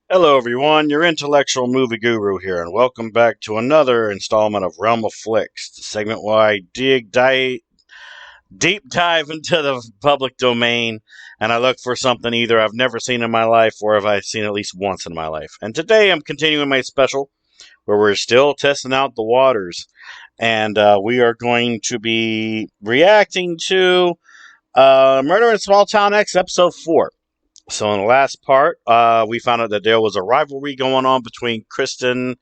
Hello, everyone. Your intellectual movie guru here, and welcome back to another installment of Realm of Flix, the segment where I deep dive into the public domain, and I look for something either I've never seen in my life or have I seen at least once in my life. And today I'm continuing my special where we're still testing out the waters, and we are going to be reacting to Murder in Small Town X, Episode 4. So in the last part, we found out that there was a rivalry going on between Kristen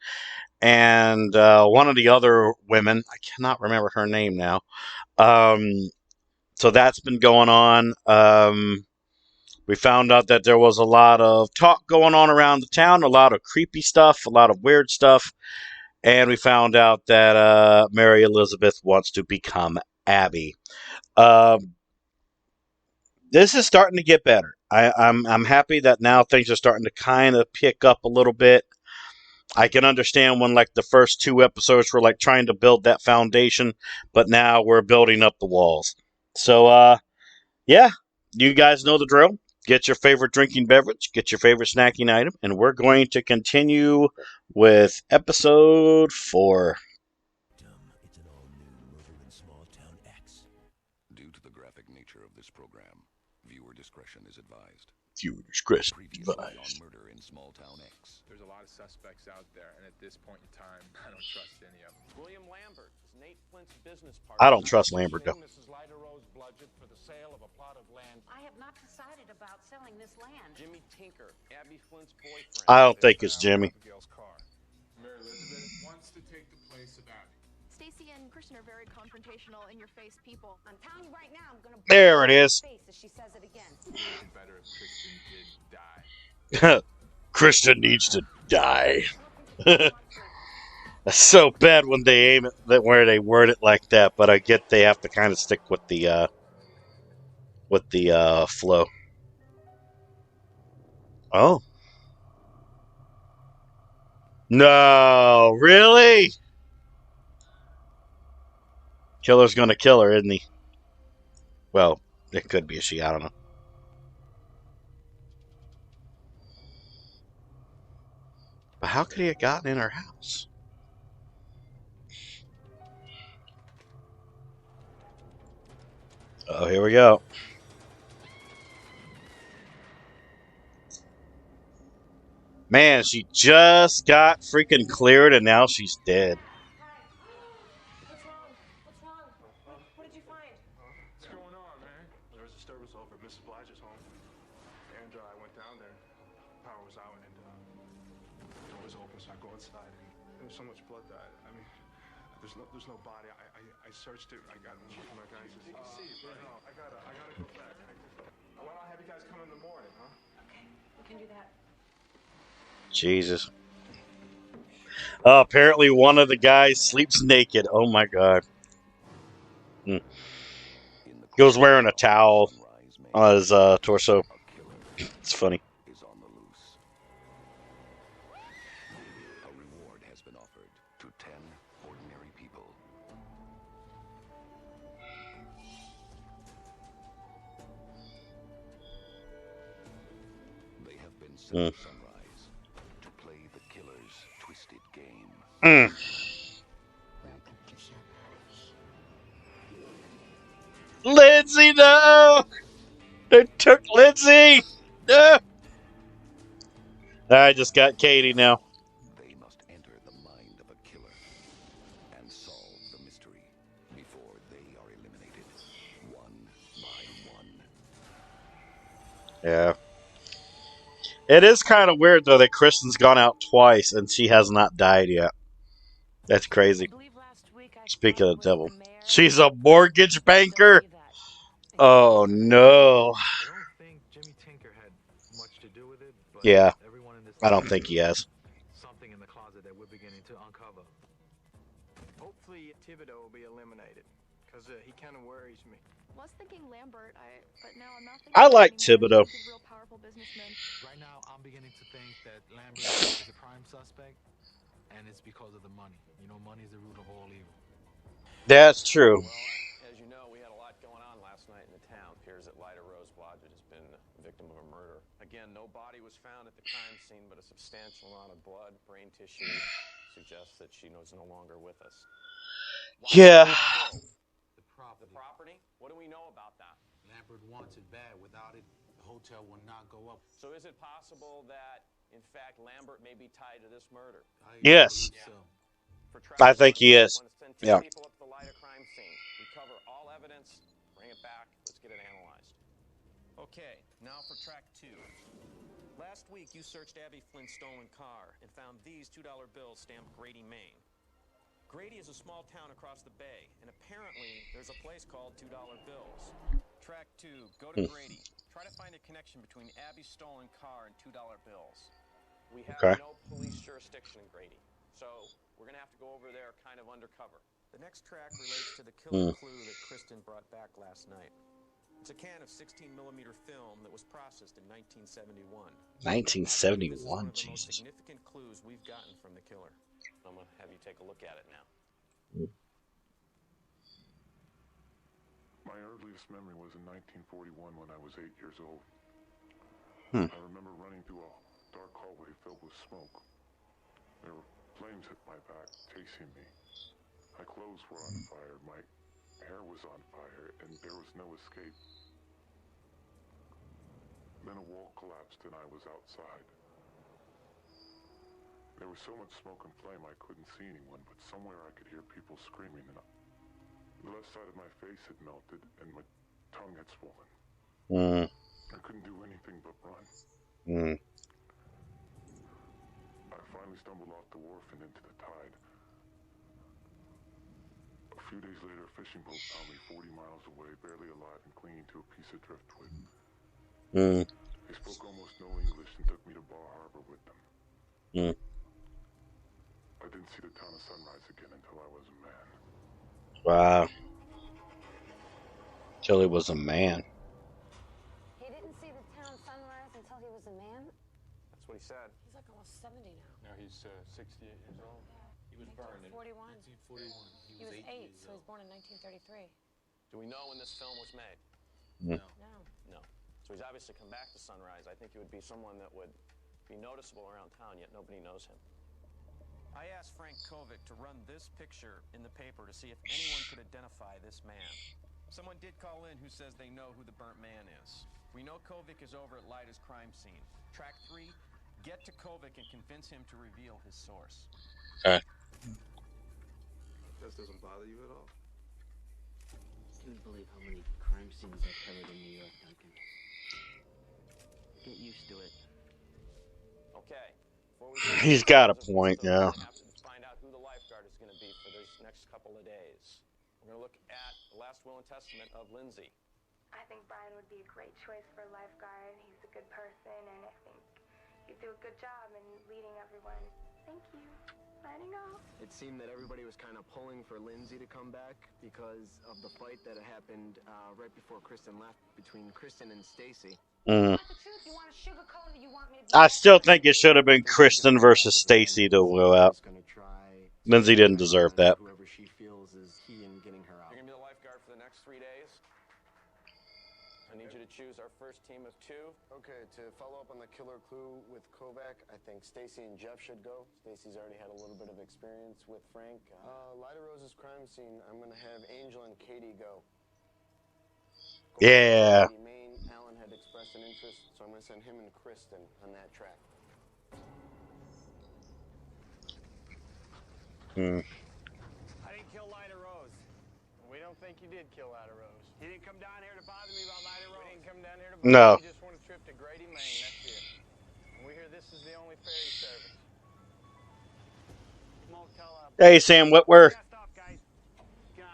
and one of the other women. I cannot remember her name now. So that's been going on. We found out that there was a lot of talk going on around the town, a lot of creepy stuff, a lot of weird stuff. And we found out that Mary Elizabeth wants to become Abby. This is starting to get better. I'm happy that now things are starting to kind of pick up a little bit. I can understand when like the first two episodes were like trying to build that foundation, but now we're building up the walls. So yeah, you guys know the drill. Get your favorite drinking beverage, get your favorite snacking item, and we're going to continue with episode 4. It's an all-new Murder in Small Town X. Due to the graphic nature of this program, viewer discretion is advised. Viewer discretion Previously on advised. Murder in Small Town X. There's a lot of suspects out there, and at this point in time, I don't trust any of them. William Lambert is Nate Flint's business partner. I don't trust Lambert though. Mrs. Lyda Rose bludgeoned for the sale of a plot of land. I have not decided about selling this land. Jimmy Tinker, Abby Flint's boyfriend. I don't think it's Jimmy. Abigail's car. Mary Elizabeth wants to take the place of Abby. Stacy and Christian are very confrontational, in-your-face people. I'm telling you right now, I'm gonna There it is. face if she says it again. It would be better if Kristen did die. Christian needs to die. That's so bad when they aim it where they word it like that, but I get they have to kind of stick with the flow. Oh. No, really? Killer's gonna kill her, isn't he? Well, it could be a she, I don't know. But how could he have gotten in her house? Oh, here we go. Man, she just got freaking cleared and now she's dead. What's wrong? What's wrong? What did you find? What's going on, man? There was a disturbance over at Mrs. Blight's home. And I went down there. Power was out and the door was open, so I go inside and there was so much blood that I mean, there's no body. I searched it. I got one of my guys. You can see it, but no, I gotta go back. Why don't I have you guys come in the morning, huh? Okay, we can do that. Jesus. Apparently one of the guys sleeps naked. Oh my god. He was wearing a towel on his torso. It's funny. Is on the loose. A reward has been offered to 10 ordinary people. They have been sent to Sunrise to play the killer's twisted game. Lindsay, no! They took Lindsay! No! I just got Katie now. They must enter the mind of a killer and solve the mystery before they are eliminated, one by one. Yeah. It is kind of weird, though, that Kristen's gone out twice and she has not died yet. That's crazy. Speaking of the devil. She's a mortgage banker? Oh, no. I don't think Jimmy Tinker had much to do with it, but Yeah. everyone in this I don't think he has. something in the closet that we're beginning to uncover. Hopefully Thibodeau will be eliminated, because he kind of worries me. Was thinking Lambert, but now I'm not thinking. I like anymore. Thibodeau. He's a real powerful businessman. Right now, I'm beginning to think that Lambert is a prime suspect, and it's because of the money. You know, money is the root of all evil. That's true. Well, as you know, we had a lot going on last last night in the town. Appears that Lyda Rose Blodgett has been the victim of a murder. Again, no body was found at the crime scene, but a substantial amount of blood, brain tissue suggests that she is no longer with us. Yeah. The property. The property? What do we know about that? Lambert wants it bad. Without it, the hotel will not go up. So is it possible that, in fact, Lambert may be tied to this murder? Yes. So. I think he is. Yeah. People up to the Lyda crime scene. Recover all evidence. Bring it back. Let's get it analyzed. Okay, now for track 2. Last week, you searched Abby Flynn's stolen car and found these $2 bills stamped Grady, Maine. Grady is a small town across the bay, and apparently there's a place called $2 bills. Track 2, go to Grady. Try to find a connection between Abby's stolen car and $2 bills. We have no police jurisdiction in Grady, so we're going to have to go over there kind of undercover. The next track relates to the killer clue that Kristen brought back last night. It's a can of 16mm film that was processed in 1971. 1971, this is one of the Jesus. most significant clues we've gotten from the killer. I'm going to have you take a look at it now. My earliest memory was in 1941 when I was 8 years old. I remember running through a dark hallway filled with smoke. There were flames at my back, chasing me. My clothes were on fire, my hair was on fire, and there was no escape. Then a wall collapsed and I was outside. There was so much smoke and flame I couldn't see anyone, but somewhere I could hear people screaming, and the left side of my face had melted and my tongue had swollen. I couldn't do anything but run. I finally stumbled off the wharf and into the tide. A few days later, a fishing boat found me 40 miles away, barely alive and clinging to a piece of driftwood. They spoke almost no English and took me to Bar Harbor with them. I didn't see the town of Sunrise again until I was a man. Wow. Till he was a man. He didn't see the town sunrise until he was a man? That's what he said. He's like almost 70 now. No, he's 68 years old. He was burned in 41. 1941. He was 8, so he was born in 1933. Do we know when this film was made? No. No. No. So he's obviously come back to Sunrise. I think he would be someone that would be noticeable around town, yet nobody knows him. I asked Frank Kovic to run this picture in the paper to see if anyone could identify this man. Someone did call in who says they know who the burnt man is. We know Kovic is over at Lyda's crime scene. Track 3, get to Kovic and convince him to reveal his source. That doesn't bother you at all? Can't believe how many crime scenes I've covered in New York, Duncan. Get used to it. Okay. He's got a point, yeah. We're going to have to find out who the lifeguard is going to be for these next couple of days. We're going to look at the last will and testament of Lindsay. I think Brian would be a great choice for a lifeguard. He's a good person, and I think he'd do a good job in leading everyone. Thank you. Signing off. It seemed that everybody was kind of pulling for Lindsay to come back because of the fight that happened right before Kristen left between Kristen and Stacy. I still think it should have been Kristen versus Stacy to go out. Lindsay didn't deserve that. Whoever she feels is key in getting her out. You're going to be the lifeguard for the next 3 days. I need you to choose our first team of 2. Okay, to follow up on the killer clue with Kovac, I think Stacy and Jeff should go. Stacy's already had a little bit of experience with Frank. Lyda Rose's crime scene, I'm going to have Angel and Katie go. Yeah. Maine, Alan had expressed an interest, so I'm going to send him and Kristen on that track. I didn't kill Lyda Rose. We don't think you did kill Lyda Rose. You didn't come down here to bother me about Lyda Rose. We didn't come down here to bother No. you. You just want a trip to Grady, Maine. That's it. And we hear this is the only ferry service. Motel up. Hey, Sam Whitwer. Stop, guys. Get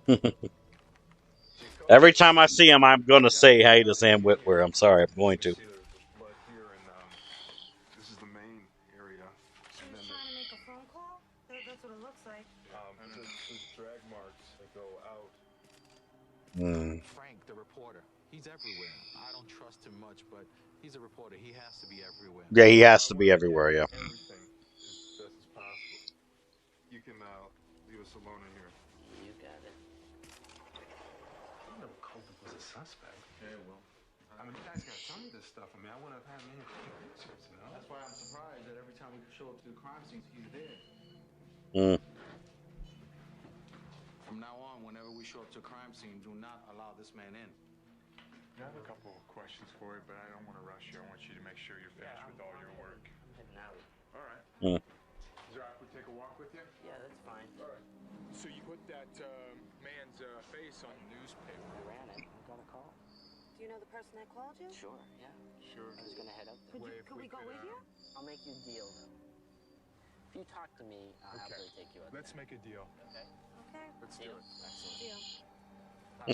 on. Every time I see him, I'm going to say hey to Sam Whitwer. I'm sorry, I'm going to. This is the main area. She was trying to make a phone call? That's what it looks like. There's drag marks that go out. Frank, the reporter, he's everywhere. I don't trust him much, but he's a reporter. He has to be everywhere. Yeah, he has to be everywhere, yeah. Everything is best as possible. You can leave us alone in here. You got it. I never Kovic was a suspect. Yeah, well. I mean, you guys gotta tell me this stuff. I mean, I wouldn't have had many pictures, you know? That's why I'm surprised that every time we show up to the crime scene, he's there. From now on, whenever we show up to a crime scene, do not allow this man in. I have a couple of questions for you, but I don't want to rush you. I want you to make sure you're finished with all your work. I'm heading out. All right. Is it all right if we take a walk with you? Yeah, that's fine. All right. So you put that man's face on the newspaper. I ran it. I got a call. Do you know the person that called you? Sure, yeah. Sure. I was gonna head up there. Could we go with you? I'll make you a deal, though. If you talk to me, I'll happily take you out there. Let's make a deal. Okay. Okay. Let's do Deal. it. Excellent. Deal.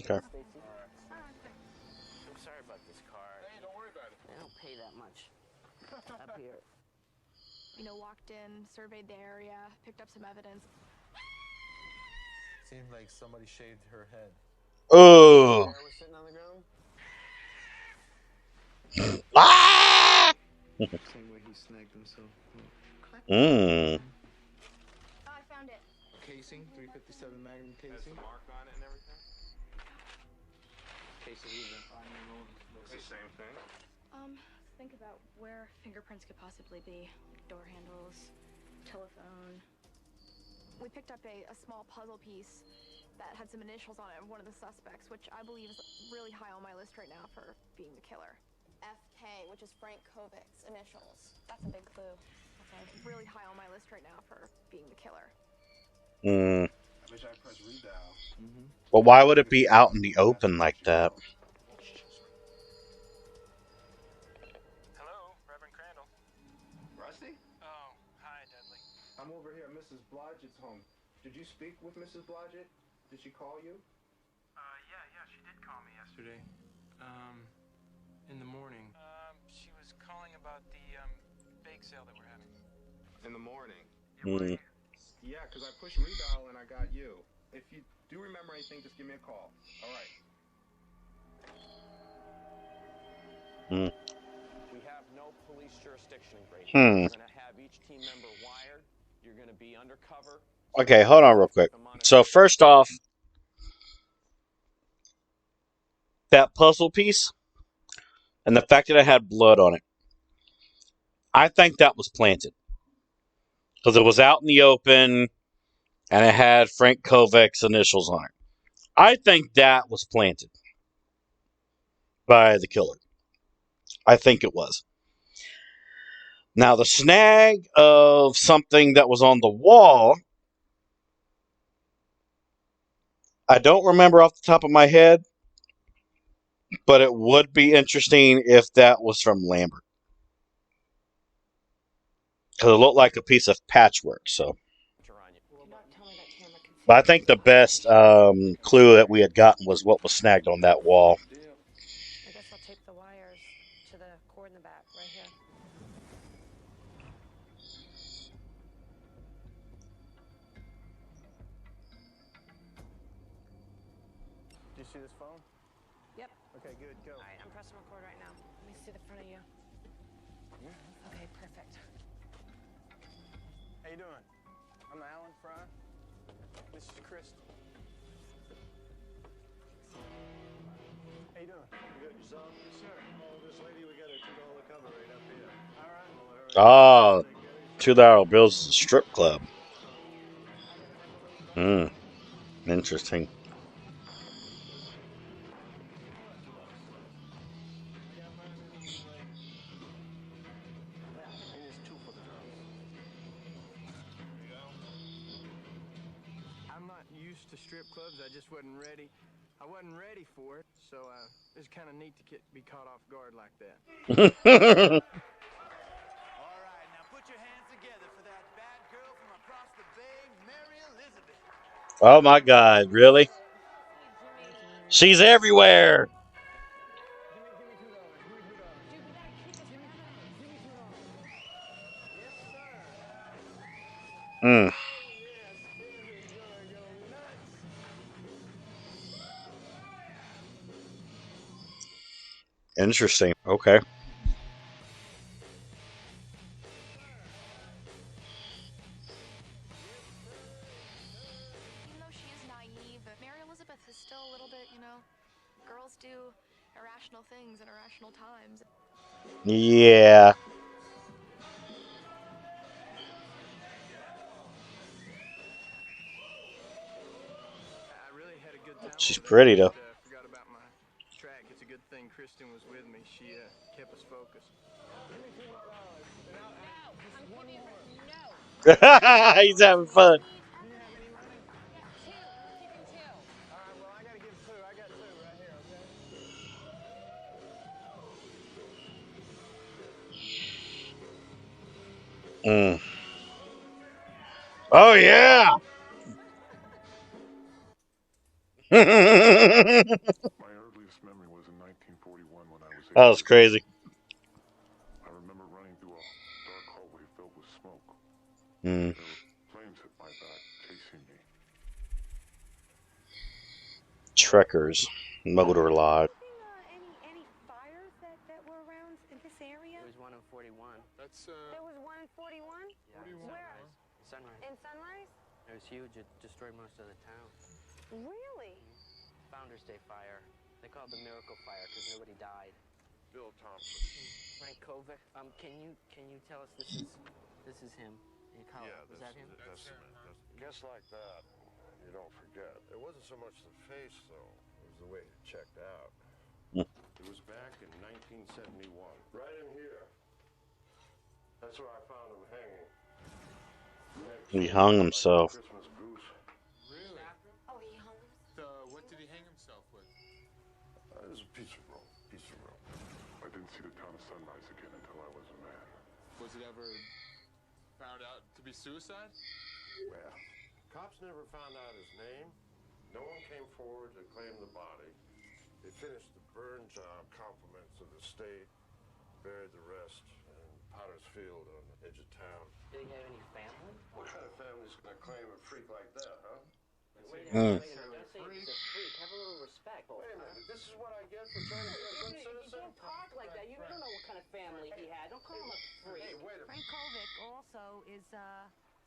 Okay. Stacy? All right. I'm sorry about this car. Hey, don't worry about it. They don't pay that much. Up here. You know, walked in, surveyed the area, picked up some evidence. Seemed like somebody shaved her head. Oh. Bear was sitting on the ground. Ah! Same way he snagged himself. Oh, I found it. Casing, 357 Magnum Has the casing. mark on it and everything? Case of even. It's the same thing. Let's think about where fingerprints could possibly be. Like door handles, telephone. We picked up a small puzzle piece that had some initials on it of one of the suspects, which I believe is really high on my list right now for being the killer. FK, which is Frank Kovic's initials. That's a big clue. Okay, really high on my list right now for being the killer. I wish I pressed redial. Well, why would it be out in the open like that? Hello, Reverend Crandall. Rusty? Oh, hi, Dudley. I'm over here at Mrs. Blodgett's home. Did you speak with Mrs. Blodgett? Did she call you? Yeah, she did call me yesterday. In the morning. She was calling about the, bake sale that we're having. In the morning. Mm. Yeah, because I pushed redial and I got you. If you do remember anything, just give me a call. All right. We have no police jurisdiction in Great Falls. We're going to have each team member wired. You're going to be undercover. Okay, hold on real quick. So first off, that puzzle piece and the fact that it had blood on it, I think that was planted. Because it was out in the open and it had Frank Kovic's initials on it. I think that was planted by the killer. I think it was. Now, the snag of something that was on the wall, I don't remember off the top of my head, but it would be interesting if that was from Lambert. Because it looked like a piece of patchwork, so. But I think the best clue that we had gotten was what was snagged on that wall. I guess I'll tape the wires to the cord in the back, right here. Do you see this phone? Yep. Okay, good, go. All right, I'm pressing record right now. Let me see the front of you. Okay, perfect. How you doing? I'm Alan Fry. This is Kristen. How you doing? Good, yourself? Yes, sir. Oh, this lady, we got a $2 cover right up here. All right. $2 bills is a strip club. Interesting. I'm not used to strip clubs. I just wasn't ready. I wasn't ready for it, so it's kind of neat to be caught off guard like that. All right, now put your hands together for that bad girl from across the bay, Mary Elizabeth. Oh my God, really? She's everywhere. Interesting. Okay. a little bit, you know. Girls do irrational things at irrational times. Yeah. I really had a good time. She's pretty though. Forgot about my track. It's a good thing Kristen was with me. She kept us focused. He's having fun. Mm. Oh yeah. My earliest memory was in 1941 when I was 8 That was crazy. I remember running through a dark hallway filled with smoke. Mm. There were flames at my back, chasing me. Trekkers, Motor Lodge. Any fires that were around in this area? There was one in 41. There was one in 41? Yeah, Where? Sunrise. In Sunrise? It was huge. It destroyed most of the town. Really? Founders Day fire. They called it the Miracle Fire because nobody died. Bill Thompson. Frank Kovic. Can you tell us this is him in color? Yeah, is that him? That's him. Guess like that, you don't forget. It wasn't so much the face, though. It was the way it checked out. It was back in 1971. Right in here. That's where I found him hanging. He hung himself. Christmas goose. Really? Oh, he hung himself? What did he hang himself with? It was a pizza roll. Pizza roll. I didn't see the town of Sunrise again until I was a man. Was it ever found out to be suicide? Well, cops never found out his name. No one came forward to claim the body. They finished the burn job, compliments of the state, buried the rest in Potter's Field on the edge of town. Did he have any family? What kind of family's gonna claim a freak like that, huh? Wait a Mm. minute. Don't say he's a freak. Have a little respect. Wait a minute, this is what I get for trying to be a good You citizen? don't talk like that. You don't know what kind of family he had. Don't call him a freak. Hey, wait a minute. Frank Kovic also is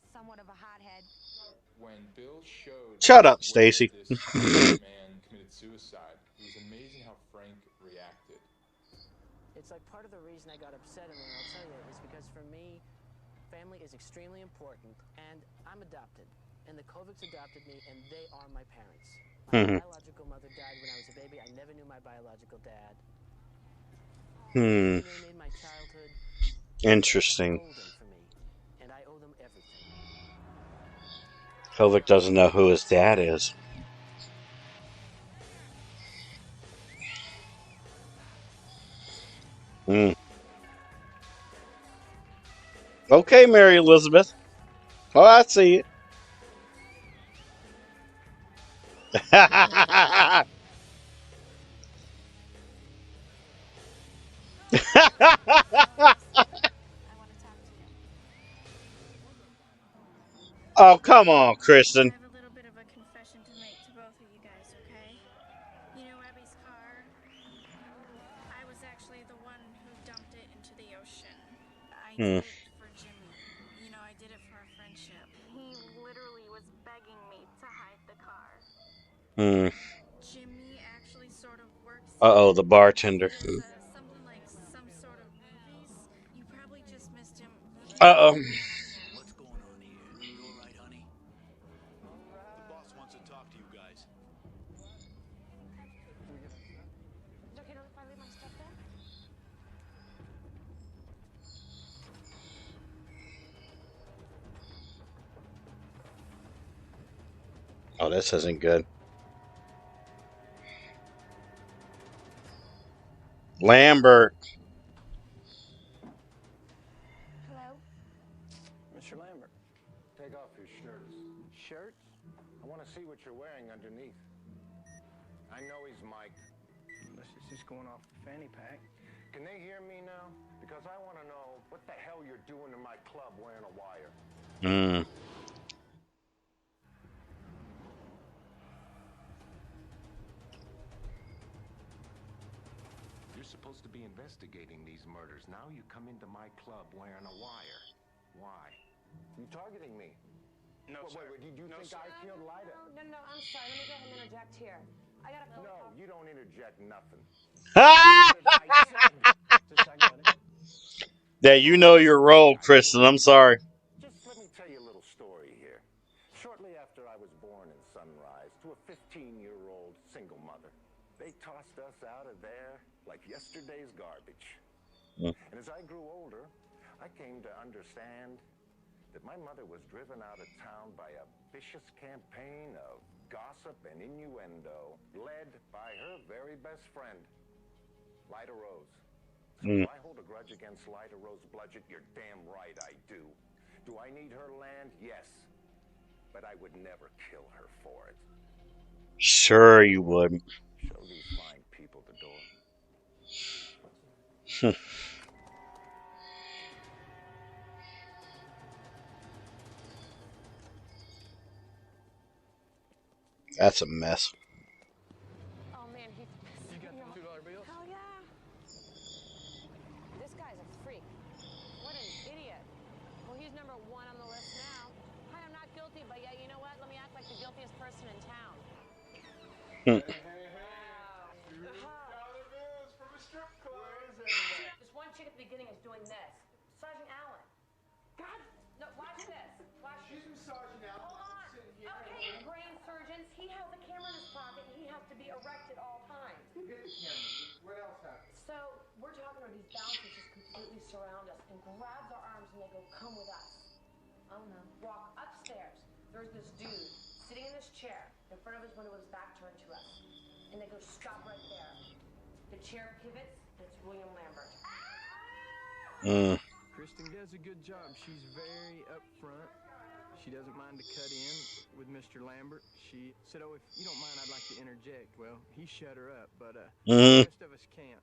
somewhat of a hothead. When Bill showed Shut up, where Stacy. this man committed suicide, it was amazing how Frank reacted. It's like part of the reason I got upset, and I'll tell you, is because for me, family is extremely important, and I'm adopted. And the Kovics adopted me, and they are my parents. My biological mother died when I was a baby. I never knew my biological dad. Hmm. They made my childhood Interesting. golden for me, and I owe them everything. Kovic doesn't know who his dad is. Mm. Okay, Mary Elizabeth. Oh, I see it. Oh, come on, Kristen. I have a little bit of a confession to make to both of you guys, okay? You know Abby's car? I was actually the one who dumped it into the ocean. I did it for Jimmy. You know, I did it for our friendship. He literally was begging me to hide the car. Jimmy actually sort of works. Uh-oh, the bartender. Something like some sort of movies. You probably just missed him. Uh-oh. What's going on here? You all right, honey? The boss wants to talk to you guys. Is it okay if I leave my stuff there? Oh, this isn't good. Lambert. Hello? Mr. Lambert, take off your shirts. Shirts? I want to see what you're wearing underneath. I know he's Mike. Unless it's just going off the fanny pack. Can they hear me now? Because I want to know what the hell you're doing in my club wearing a wire. Hmm. You're supposed to be investigating these murders. Now you come into my club wearing a wire. Why? You targeting me? No, sir. Wait, do you No, think sir. I killed Lyda? No, I'm sorry. Let me go ahead and interject here. I gotta phone No, call. you don't interject nothing. Yeah, you know your role, Kristen. I'm sorry. Just let me tell you a little story here. Shortly after I was born in Sunrise to a 15-year-old single mother, they tossed us out of there like yesterday's garbage. And as I grew older, I came to understand that my mother was driven out of town by a vicious campaign of gossip and innuendo led by her very best friend, Lyda Rose. So do I hold a grudge against Lyda Rose Bludgett? You're damn right I do. Do I need her land? Yes. But I would never kill her for it. Sure you would. Show these fine people the door. That's a mess. Oh man, you got the $2 bills? Hell yeah. This guy's a freak. What an idiot. Well, he's number 1 on the list now. Hi, I'm not guilty, but yeah, you know what? Let me act like the guiltiest person in town. Hey, $2 bills from a strip club. This one chick at the beginning is doing this. Sergeant Allen. God, no, watch this. Watch She's massaging out. Hold on. Okay, brain surgeons. He has a camera in his pocket and he has to be erect at all times. Forget the camera. What else happened? So we're talking to these bouncers just completely surround us and grabs our arms and they go, come with us. Oh no. Walk upstairs. There's this dude sitting in this chair in front of his window with his back turned to us. And they go, stop right there. The chair pivots and it's William Lambert. Kristen does a good job. She's very upfront. She doesn't mind to cut in with Mr. Lambert. She said, oh, if you don't mind, I'd like to interject. Well, he shut her up, but the rest of us can't.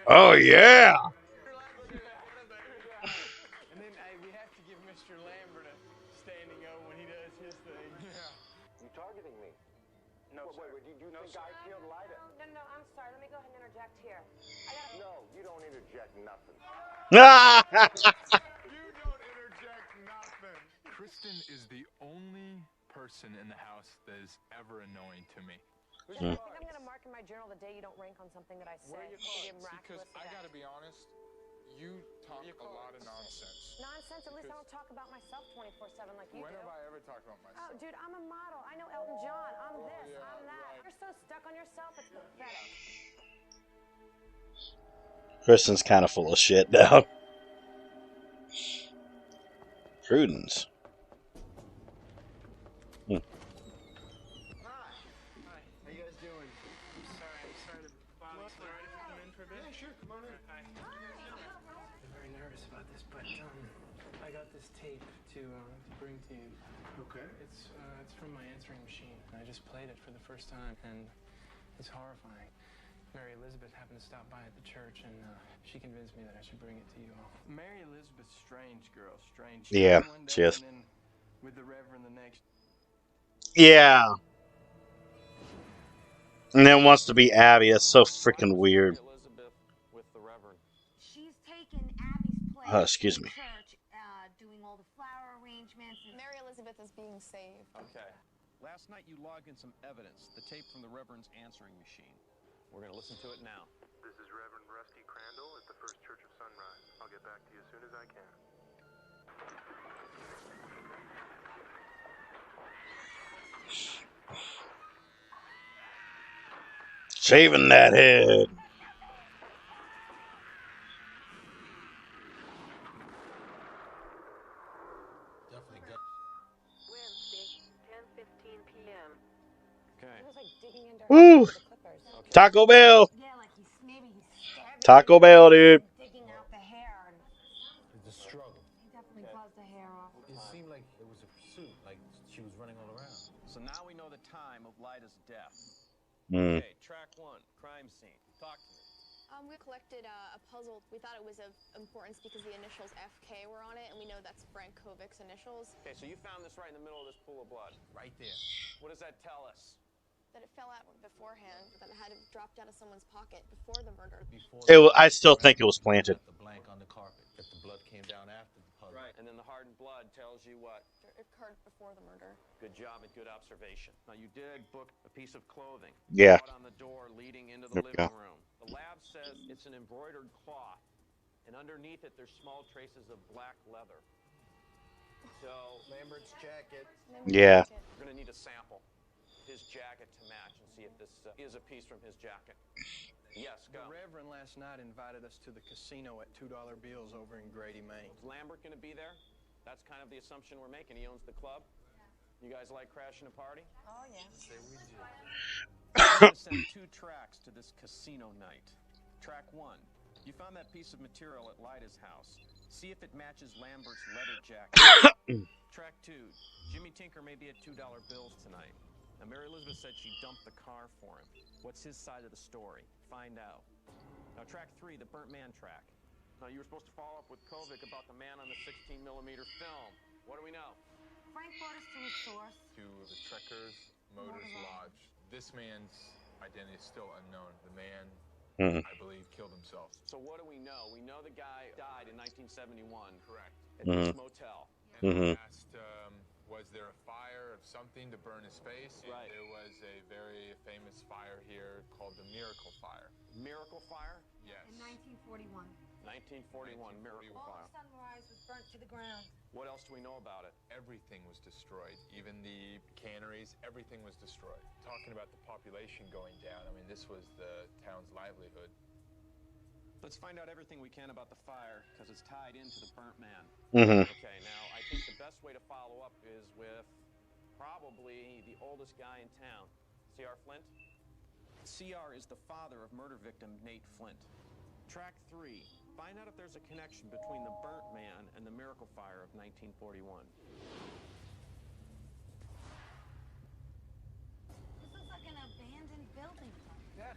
Oh, yeah. And then we have to give Mr. Lambert a standing O when he does his thing. You targeting me? No, wait, do you think I killed Lyda? No, I'm sorry. Let me go ahead and interject here. No, you don't interject nothing. You don't interject nothing. Kristen is the only person in the house that is ever annoying to me. I think I'm going to mark in my journal the day you don't rank on something that I say. Where are your cards? Because Miraculous I event. gotta be honest, you talk a lot of nonsense. Nonsense? At least I don't talk about myself 24/7 like you When do. have I ever talked about myself? Oh, dude, I'm a model. I know Elton John. I'm this. yeah, I'm that. right. You're so stuck on yourself. It's pathetic. Kristen's kind of full of shit now. Prudence. Hi. How you guys doing? I'm sorry to bother you. Sorry to come in for a bit. Yeah, sure, come on in. Hi. I'm very nervous about this, but I got this tape to bring to you. Okay. It's from my answering machine. I just played it for the first time, and it's horrifying. Mary Elizabeth happened to stop by at the church, and she convinced me that I should bring it to you all. Mary Elizabeth's strange girl, strange. Yeah, one she day is. and then with the Reverend the next. Yeah. And then wants to be Abby. That's so freaking weird. Elizabeth with the Reverend. She's taken Abby's place Excuse in me. church, doing all the flower arrangements. Mary Elizabeth is being saved. Okay. Last night you logged in some evidence, the tape from the Reverend's answering machine. We're going to listen to it now. This is Reverend Rusty Crandall at the First Church of Sunrise. I'll get back to you as soon as I can. Shaving that head. Wednesday, 10:15 p.m. Okay. He was like digging into Woo! her with the clippers. Taco Bell. Yeah, like maybe he's stabbing Taco Bell, dude. digging out the hair. And It's a struggle. he definitely buzzed the hair off. It seemed like it was a pursuit, like she was running all around. So now we know the time of Lyda's death. Hmm. Okay, track 1, crime scene. Talk to me. We collected a puzzle. We thought it was of importance because the initials FK were on it, and we know that's Frank Kovic's initials. Okay, so you found this right in the middle of this pool of blood. Right there. What does that tell us? That it fell out beforehand that had dropped out of someone's pocket before the murder. I still think it was planted. The blank on the carpet. That the blood came down after the puzzle. Right. And then the hardened blood tells you what? It occurred before the murder. Good job and good observation. Now, you did book a piece of clothing. Yeah. Out on the door leading into the living room. The lab says it's an embroidered cloth, and underneath it, there's small traces of black leather. So, Lambert's jacket. Yeah. We're going to need a sample of his jacket to match and see if this is a piece from his jacket. Yes, go. The Reverend last night invited us to the casino at $2 bills over in Grady, Maine. Is Lambert going to be there? That's kind of the assumption we're making. He owns the club. You guys like crashing a party? Oh, yeah. Say we do. I'm going to send 2 tracks to this casino night. Track 1. You found that piece of material at Lyda's house. See if it matches Lambert's leather jacket. Track 2. Jimmy Tinker may be at $2 bills tonight. Now, Mary Elizabeth said she dumped the car for him. What's his side of the story? Find out. Now, track 3, the burnt man track. Now, you were supposed to follow up with Kovic about the man on the 16mm film. What do we know? Frank brought us to his source. To the Trekkers Motors Lodge. This man's identity is still unknown. The man, I believe, killed himself. So what do we know? We know the guy died in 1971. Correct. At this motel. And asked, was there a fire of something to burn his face? Right. There was a very famous fire here called the Miracle Fire. Miracle Fire? Yes. In 1941. 1941, Miracle Fire. All of Sunrise was burnt to the ground. What else do we know about it? Everything was destroyed. Even the canneries, everything was destroyed. Talking about the population going down, I mean, this was the town's livelihood. Let's find out everything we can about the fire, because it's tied into the burnt man. Okay, now, I think the best way to follow up is with probably the oldest guy in town, C.R. Flint. C.R. is the father of murder victim Nate Flint. Track 3. Find out if there's a connection between the burnt man and the Miracle Fire of 1941. This looks like an abandoned building. Yes.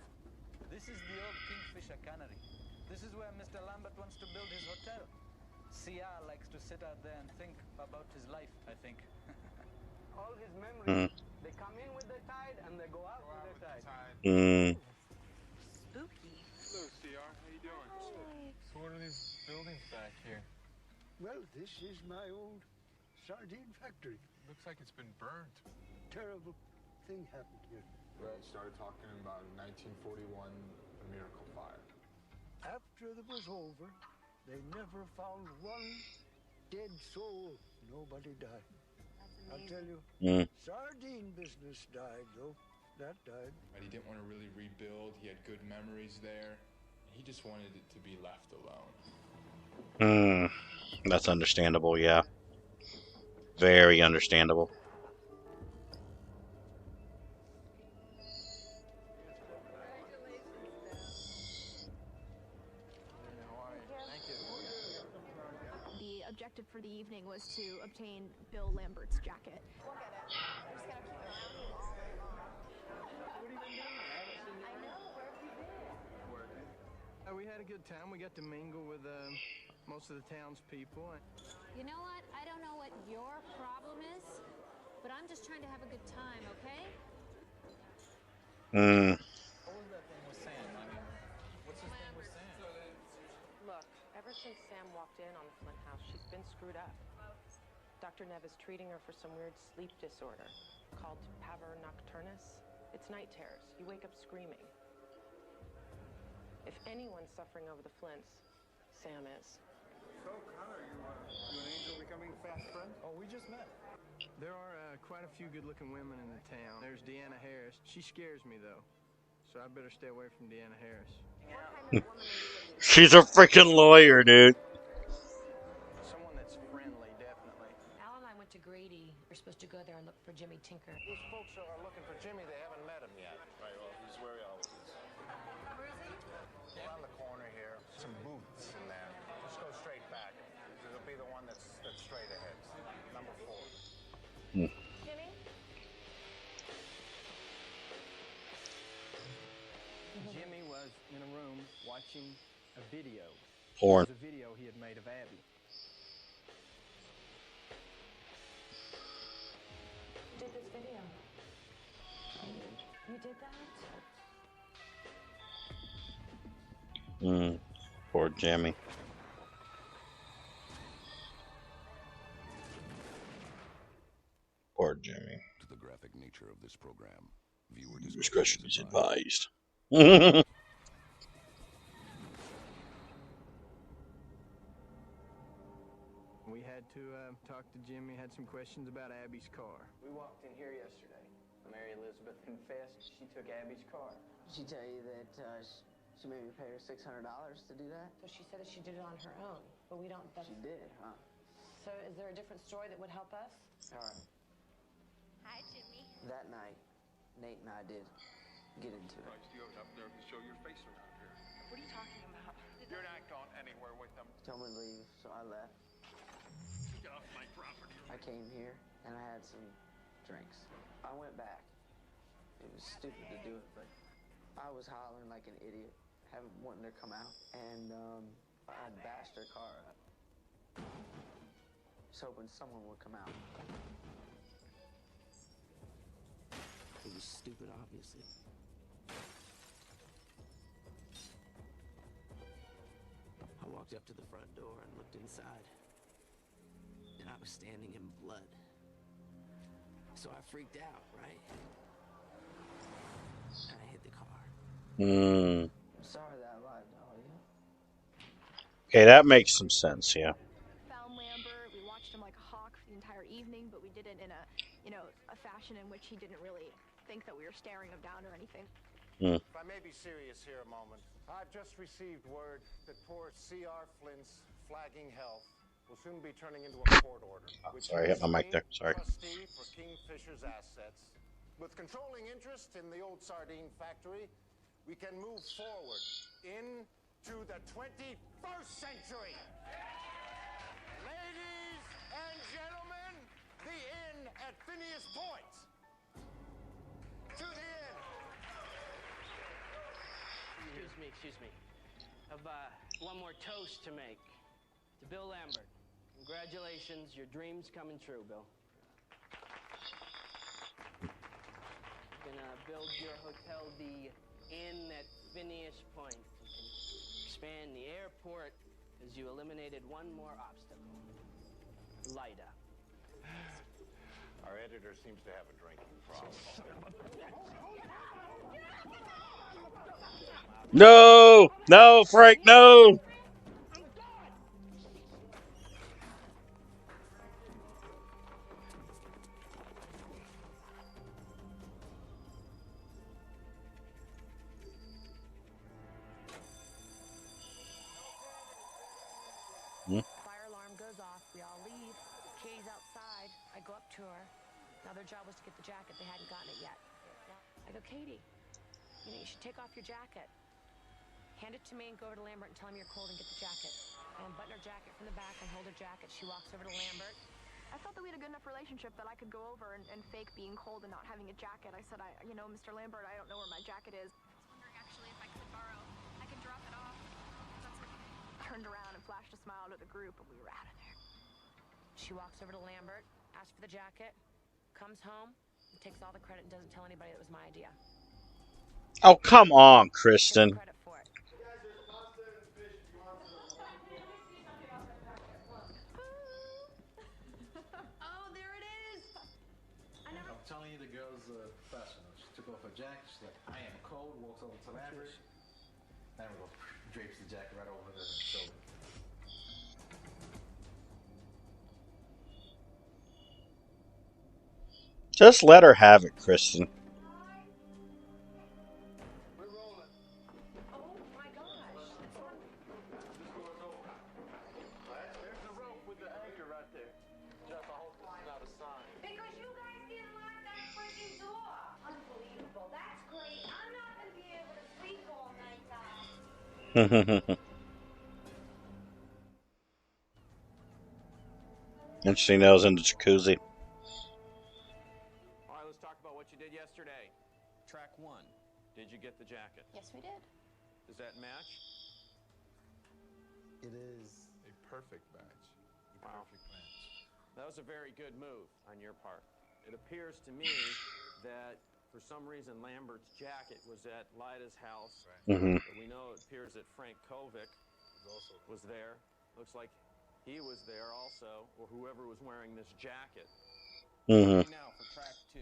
This is the old Kingfisher Cannery. This is where Mr. Lambert wants to build his hotel. CR likes to sit out there and think about his life, I think. All his memories, they come in with the tide and they go out with the tide. Spooky. Hello, CR. How you doing? So what are these buildings back here? Well, this is my old sardine factory. Looks like it's been burnt. Terrible thing happened here. Right, started talking about 1941, the Miracle Fire. After it was over, they never found one dead soul. Nobody died. I'll tell you, sardine business died, though. That died. But he didn't want to really rebuild. He had good memories there. He just wanted it to be left alone. That's understandable, yeah. Very understandable. The objective for the evening was to obtain Bill Lambert's jacket. We'll get it. I just gotta keep it around me all day long. What have you been doing? I know. Where have you been? Working. We had a good time. We got to mingle with most of the townspeople. You know what? I don't know what your problem is, but I'm just trying to have a good time, okay? What was that thing with Sam? I mean, what's this thing with Sam? Look, ever since Sam walked in on the Flint house, she's been screwed up. Dr. Nev is treating her for some weird sleep disorder called pavor nocturnus. It's night terrors. You wake up screaming. If anyone's suffering over the Flints, Sam is. So, Connor, you an angel becoming fast friend? Oh, we just met. There are quite a few good-looking women in the town. There's Deanna Harris. She scares me, though. So I better stay away from Deanna Harris. She's a freaking lawyer, dude. Someone that's friendly, definitely. Al and I went to Grady. We're supposed to go there and look for Jimmy Tinker. These folks are looking for Jimmy. They haven't met him yet. Right, well, he's where he always is. Where is he? Around the corner here. Some booths in there. Just go straight back. It'll be the one that's straight ahead. Number 4. Jimmy? Jimmy was in a room watching a video. Porn. It was a video he had made of Abby. Did this video? You did that? Poor Jimmy. Poor Jimmy. To the graphic nature of this program, viewer discretion is advised. We had to talk to Jimmy, had some questions about Abby's car. We walked in here yesterday. Mary Elizabeth confessed she took Abby's car. Did she tell you that she made me pay her $600 to do that? So she said that she did it on her own, but we don't. She did, huh? So is there a different story that would help us? All right. Hi, Jimmy. That night, Nate and I did get into it. Christ, you have enough nerve to show your face around here. What are you talking about? You're not going anywhere with them. Told me to leave, so I left. Get off my property. I came here and I had some drinks. I went back. It was stupid to do it, but I was hollering like an idiot, wanting her to come out, and I bashed her car up. Just hoping someone would come out. It was stupid, obviously. I walked up to the front door and looked inside, and I was standing in blood. So I freaked out, right? And I hit the car. I'm sorry that I lied to all you. Okay, that makes some sense, yeah. Found Lambert. We watched him like a hawk for the entire evening, but we did it in a, a fashion in which he didn't really think that we were staring him down or anything. If I may be serious here a moment, I've just received word that poor C.R. Flint's flagging health will soon be turning into a court order. Sorry, I hit my mic there. Sorry. Trustee for Kingfisher's assets. With controlling interest in the old sardine factory, we can move forward into the 21st century. Ladies and gentlemen, the inn at Phineas Point. To the inn. Excuse me. I've one more toast to make. To Bill Lambert. Congratulations, your dream's coming true, Bill. You're gonna build your hotel, the Inn at Phineas Point. You can expand the airport as you eliminated one more obstacle. LIDA. Our editor seems to have a drinking problem. No! No, Frank, no! Fire alarm goes off. We all leave. Katie's outside. I go up to her. Now their job was to get the jacket. They hadn't gotten it yet. I go, Katie, you should take off your jacket. Hand it to me and go over to Lambert and tell him you're cold and get the jacket. I unbutton her jacket from the back and hold her jacket. She walks over to Lambert. I felt that we had a good enough relationship that I could go over and fake being cold and not having a jacket. I said, Mr. Lambert, I don't know where my jacket is. I was wondering actually if I could borrow. I could drop it off. That's okay. Turned around and flashed a smile to the group, and we were out of there. She walks over to Lambert, asks for the jacket, comes home, takes all the credit and doesn't tell anybody it was my idea. Oh, come on, Kristen. Credit for it. Oh, there it is. I'm telling you, the girl's professional. She took off her jacket. She's like, I am cold. Walks over to Lambert. Lambert drapes the jacket right over the shoulder. Just let her have it, Kristen. We're rolling. Oh my gosh. There's the rope with the anchor right there. Just I hope this is not a sign. Because you guys didn't lock that freaking door. Unbelievable. That's great. I'm not going to be able to sleep all night, guys. Interesting, that was in the jacuzzi. All right, let's talk about what you did yesterday. Track 1. Did you get the jacket? Yes, we did. Does that match? It is A perfect match. A perfect match. That was a very good move on your part. It appears to me that For some reason, Lambert's jacket was at Lyda's house. Mm-hmm. We know it appears that Frank Kovic was there. Looks like he was there also, or whoever was wearing this jacket. Mm-hmm. Now for track 2.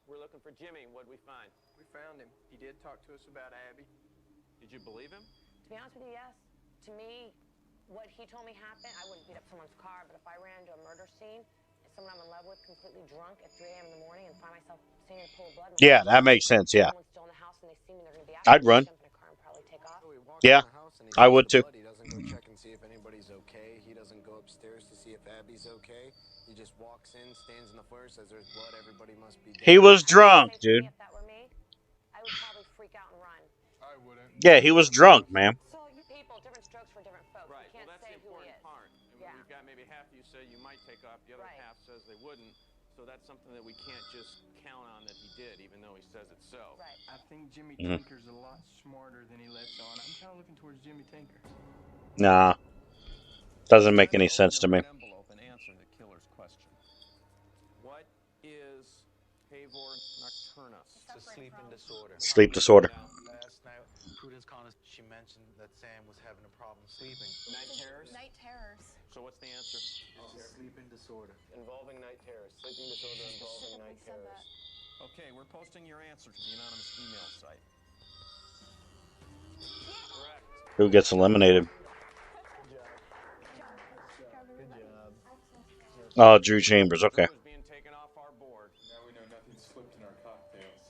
We're looking for Jimmy. What'd we find? We found him. He did talk to us about Abby. Did you believe him? To be honest with you, yes. To me, what he told me happened, I wouldn't beat up someone's car, but if I ran into a murder scene and someone I'm in love with completely drunk at 3 a.m. in the morning and find myself seeing a pool of blood. Yeah, that makes sense. Yeah. Someone's still in the house and they see me, they're going to be after I'd me, run. jump in a car and probably take off. Yeah, I would too. He doesn't go check and see if anybody's okay. He doesn't go upstairs to see if Abby's okay. He just walks in, stands in the floor, says there's blood, everybody must be dead. He was drunk, dude. If that were me, I would probably freak out and run. I wouldn't. Yeah, he was drunk, man. So you people, different strokes for different folks. Right. You can't Well, that's say the who he important is. part. And Yeah. we've got maybe half you say you might take off, the other Right. half says they wouldn't. So that's something that we can't just count on that he did, even though he says it's so. Right. I think Jimmy Mhm. Tinker's a lot smarter than he lets on. I'm kind of looking towards Jimmy Tinker. Nah. Doesn't make any sense to me. Envelope and answer the killer's question. What is pavor nocturnus? It's a sleeping disorder. Sleep disorder. Last night, Prudence called us. She mentioned that Sam was having a problem sleeping. Night terrors? Night terrors. So what's the answer? It's a sleeping disorder. Involving night terrors. Sleeping disorder involving night terrors. Okay, we're posting your answer to the anonymous email site. Correct. Who gets eliminated? Oh, Drew Chambers. Okay. Drew is being taken off our board. Now we know nothing slipped in our cocktails.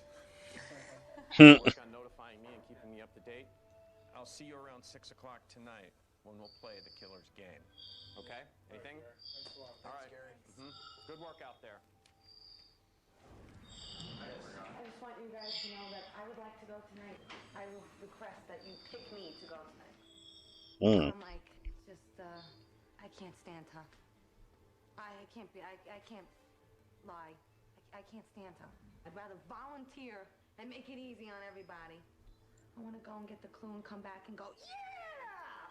Work on notifying me and keeping me up to date. I'll see you around 6 o'clock tonight when we'll play the killer's game. Okay? Anything? All right. Good work out there. I just want you guys to know that I would like to go tonight. I will request that you pick me to go tonight. I'm like, just, I can't stand her. I can't lie. I can't stand her. I'd rather volunteer and make it easy on everybody. I want to go and get the clue and come back and go, yeah!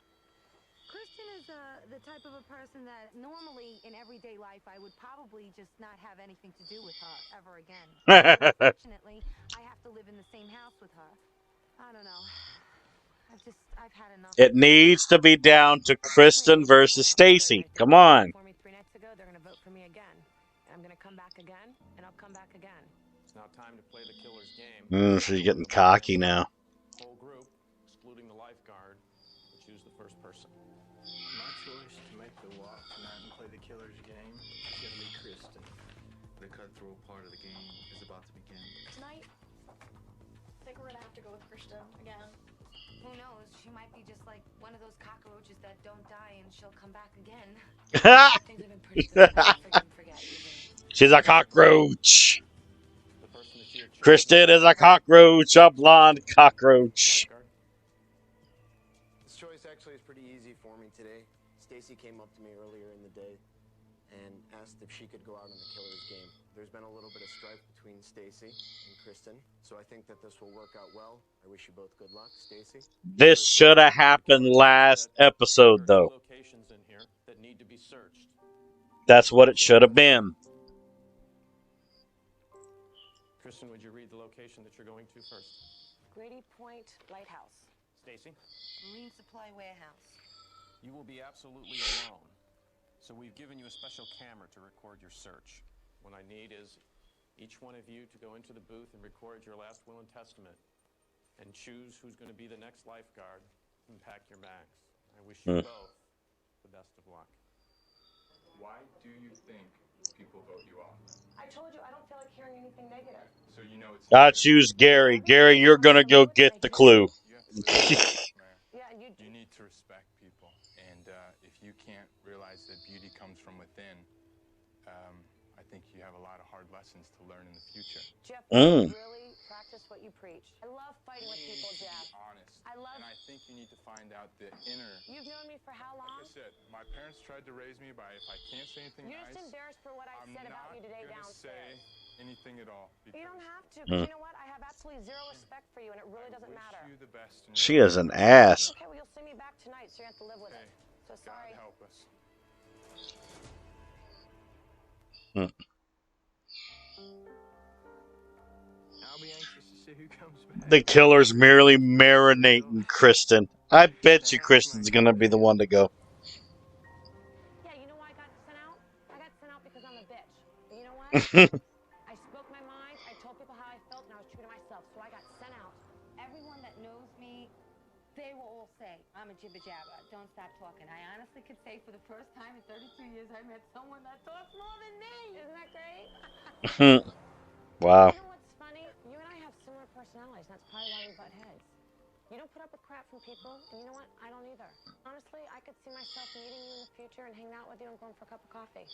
Kristen is the type of a person that normally in everyday life I would probably just not have anything to do with her ever again. Unfortunately, I have to live in the same house with her. I don't know. I've had enough. It needs to be down to Kristen versus Stacy. Come on. For me 3 nights ago, they're going to vote for me again. And I'm going to come back again, and I'll come back again. It's now time to play the killer's game. She's getting cocky now. Whole group, excluding the lifeguard, will choose the first person. My choice to make the walk tonight and play the killer's game is going to be Kristen. The cutthroat part of the game is about to begin. Tonight, I think we're gonna have to go with Kristen again. Who knows? She might be just like one of those cockroaches that don't die and she'll come back again. Things have been pretty good. Forget. She's a cockroach. Kristen is a cockroach, a blonde cockroach. This choice actually is pretty easy for me today. Stacy came up to me earlier in the day and asked if she could go out on the killer's game. There's been a little bit of strife between Stacy and Kristen, so I think that this will work out well. I wish you both good luck, Stacy. This should have happened last episode, though. Locations in here that need to be searched. That's what it should have been. Kristen, would you read the location that you're going to first? Grady Point Lighthouse. Stacy? Marine Supply Warehouse. You will be absolutely alone. So we've given you a special camera to record your search. What I need is each one of you to go into the booth and record your last will and testament and choose who's going to be the next lifeguard and pack your bags. I wish you both the best of luck. Why do you think people vote you off? I told you I don't feel like hearing anything negative. So you know it's... I choose Gary. Gary, you're going to go get the clue. You need to respect people. And if you can't realize that beauty comes from within, I think you have a lot of hard lessons to learn in the future. Jeff, really practice what you preach. I love fighting with people, Jeff. Honest. And I think you need to find out the inner... You've known me for how long? Like I said, my parents tried to raise me by if I can't say anything You're nice... just embarrassed for what I said about you today downstairs. I'm not going to say anything at all. You don't have to, because you know what? I have absolutely zero respect for you, and it really doesn't matter. I wish you the best. She is an ass. Okay, well, you'll see me back tonight, so you have to live with it. So sorry. God help us. I'll be anxious to see who comes back. The killer's merely marinating Kristen. I bet you Kristen's gonna be the one to go. Yeah, you know why I got sent out? I got sent out because I'm a bitch. But you know what? I spoke my mind, I told people how I felt, and I was true to myself. So I got sent out. Everyone that knows me, they will all say, I'm a jibber jabber. Don't stop talking. I honestly could say for the first time in 32 years, I met someone that talks more than me. Isn't that great? Wow. You know what's funny? You and I have similar personalities. That's probably why we butt heads. You don't put up with crap from people, and you know what? I don't either. Honestly, I could see myself meeting you in the future and hanging out with you and going for a cup of coffee.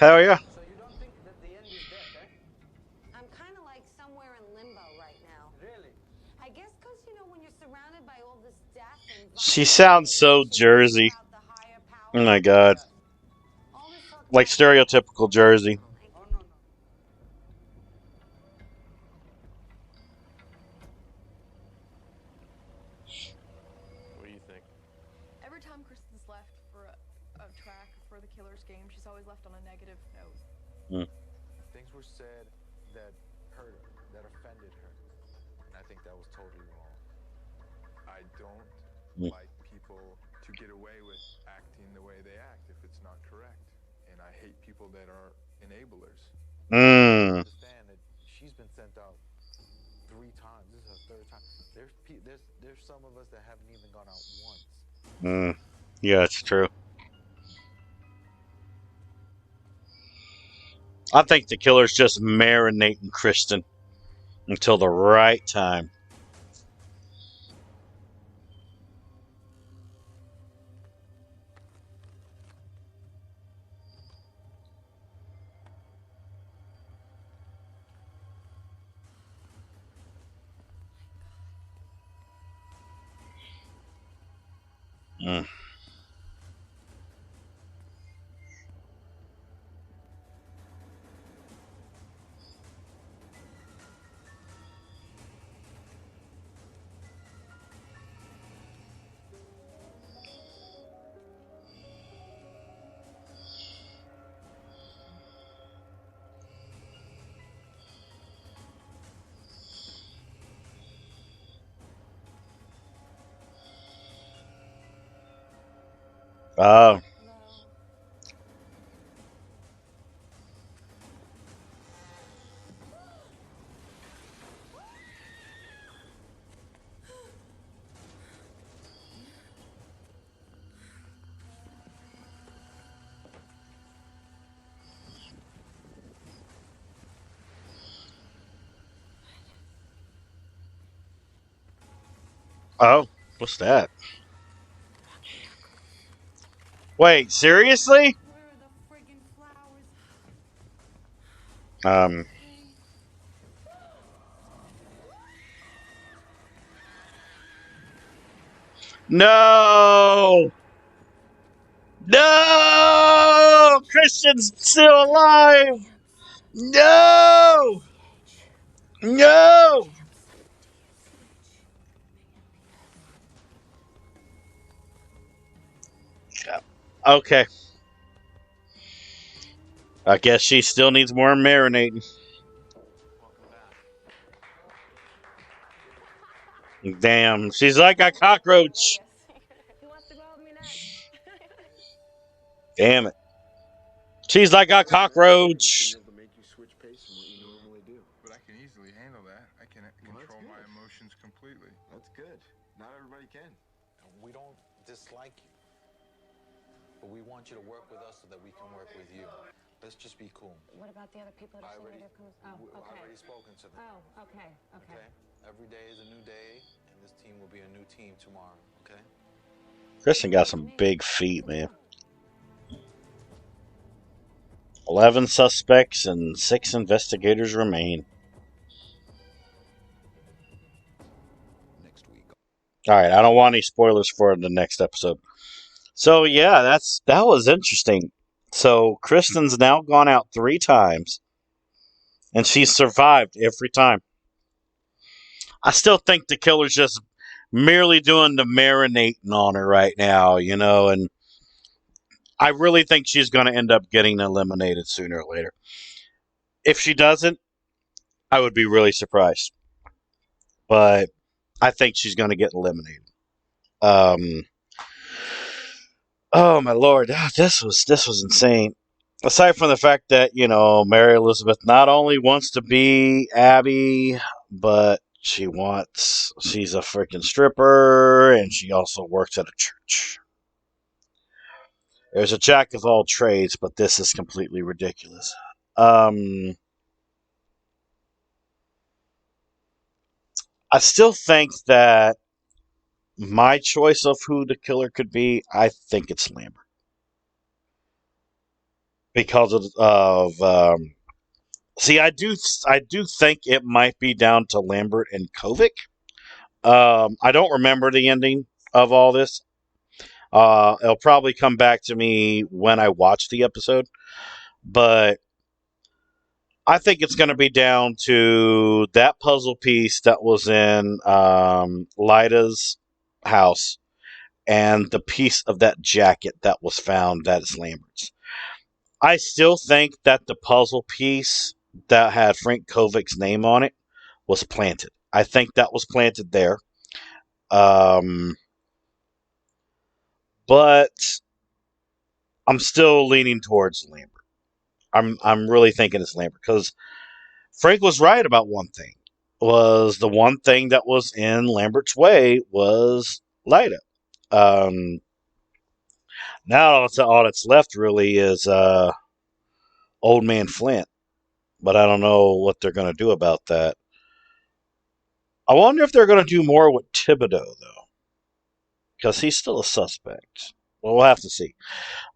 Hell yeah. So you don't think that the end is death, eh? I'm kind of like somewhere in limbo right now. Really? I guess because, you know, when you're surrounded by all this death and She sounds so Jersey. Oh my god. Like stereotypical Jersey. Oh, no, no. What do you think? Every time Kristen's left for a track for the Killer's game, she's always left on a negative note. Things were said that hurt her, that offended her. And I think that was totally wrong. I don't like people to get away with acting the way they act if it's not correct. And I hate people that are enablers. Understand that she's been sent out 3 times. This is her 3rd time. There's some of us that haven't even gone out once. Yeah, it's true. I think the killer's just marinating Kristen until the right time. Oh. Oh, what's that? Wait, seriously? No! No! Christian's still alive! No! No! Okay. I guess she still needs more marinating. Damn, she's like a cockroach. Damn it. She's like a cockroach. But I can easily handle that. I can control my emotions completely. That's good. Not everybody can. We don't dislike you. But we want you to work with us so that we can work with you. Let's just be cool. What about the other people that are seeing their comes? Oh, okay. I've already spoken to them. Oh, okay. Every day is a new day, and this team will be a new team tomorrow, okay? Kristen got some big feet, man. 11 suspects and 6 investigators remain. Alright, I don't want any spoilers for the next episode. So yeah, that was interesting. So Kristen's now gone out 3 times, and she's survived every time. I still think the killer's just merely doing the marinating on her right now, you know, and I really think she's going to end up getting eliminated sooner or later. If she doesn't, I would be really surprised. But I think she's going to get eliminated. Oh my lord, this was insane. Aside from the fact that, Mary Elizabeth not only wants to be Abby, but she's a freaking stripper, and she also works at a church. There's a jack of all trades, but this is completely ridiculous. I still think that my choice of who the killer could be, I think it's Lambert. Because see, I do think it might be down to Lambert and Kovic. I don't remember the ending of all this. It'll probably come back to me when I watch the episode, but I think it's going to be down to that puzzle piece that was in Lyda's house and the piece of that jacket that was found that is Lambert's. I still think that the puzzle piece that had Frank Kovic's name on it was planted. I think that was planted there. But I'm still leaning towards Lambert. I'm really thinking it's Lambert because Frank was right about one thing. Was the one thing that was in Lambert's way was Lyda. Now all that's left really is Old Man Flint, but I don't know what they're going to do about that. I wonder if they're going to do more with Thibodeau though, because he's still a suspect. Well, we'll have to see.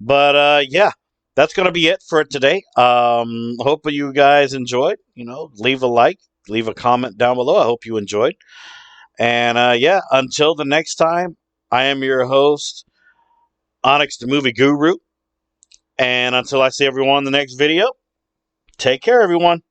But yeah, that's going to be it for today. Hope you guys enjoyed. Leave a like, leave a comment down below. I hope you enjoyed. And yeah, until the next time, I am your host, OnyxTheMovieGuru. And until I see everyone in the next video, take care, everyone.